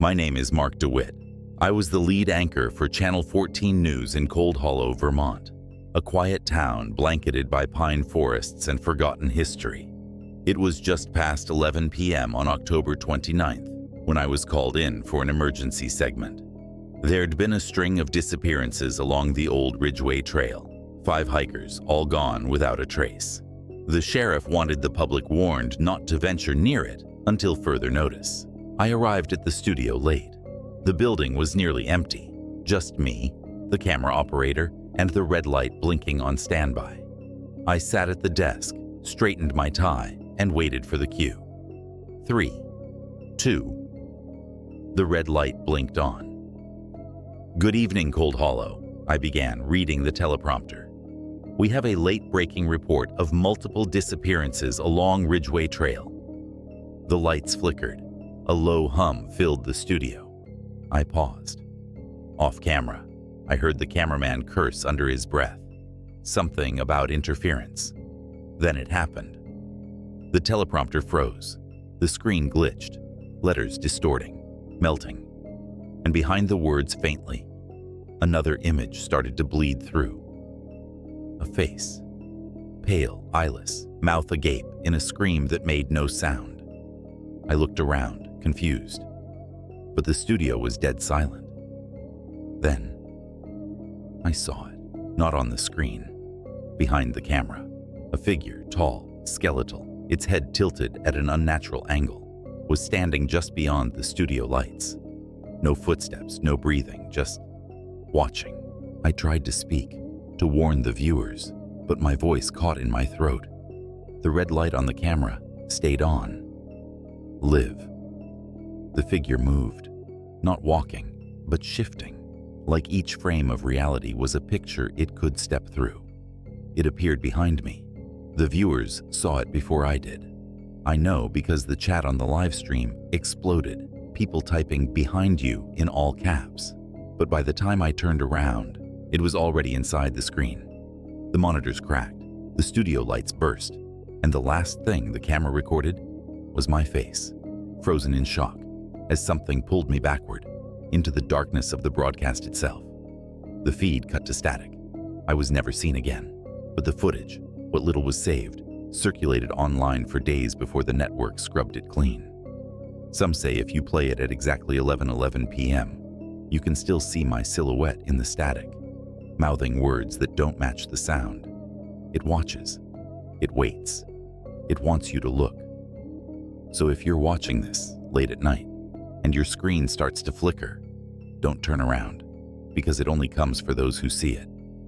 My name is Mark DeWitt. I was the lead anchor for Channel 14 News in Cold Hollow, Vermont, a quiet town blanketed by pine forests and forgotten history. It was just past 11 p.m. on October 29th when I was called in for an emergency segment. There'd been a string of disappearances along the old Ridgeway Trail, 5 hikers all gone without a trace. The sheriff wanted the public warned not to venture near it until further notice. I arrived at the studio late. The building was nearly empty, just me, the camera operator, and the red light blinking on standby. I sat at the desk, straightened my tie, and waited for the cue. 3, 2. The red light blinked on. "Good evening, Cold Hollow," I began, reading the teleprompter. "We have a late-breaking report of multiple disappearances along Ridgeway Trail." The lights flickered. A low hum filled the studio. I paused. Off camera, I heard the cameraman curse under his breath. Something about interference. Then it happened. The teleprompter froze. The screen glitched, letters distorting, melting. And behind the words faintly, another image started to bleed through. A face. Pale, eyeless, mouth agape in a scream that made no sound. I looked around, confused. But the studio was dead silent. Then, I saw it, not on the screen. Behind the camera, a figure, tall, skeletal, its head tilted at an unnatural angle, was standing just beyond the studio lights. No footsteps, no breathing, just watching. I tried to speak, to warn the viewers, but my voice caught in my throat. The red light on the camera stayed on. Live. The figure moved, not walking, but shifting, like each frame of reality was a picture it could step through. It appeared behind me. The viewers saw it before I did. I know because the chat on the live stream exploded, people typing "behind you" in all caps. But by the time I turned around, it was already inside the screen. The monitors cracked, the studio lights burst, and the last thing the camera recorded was my face, frozen in shock, as something pulled me backward, into the darkness of the broadcast itself. The feed cut to static. I was never seen again, but the footage, what little was saved, circulated online for days before the network scrubbed it clean. Some say if you play it at exactly 11:11 p.m., you can still see my silhouette in the static, mouthing words that don't match the sound. It watches. It waits. It wants you to look. So if you're watching this late at night and your screen starts to flicker, don't turn around, because it only comes for those who see it.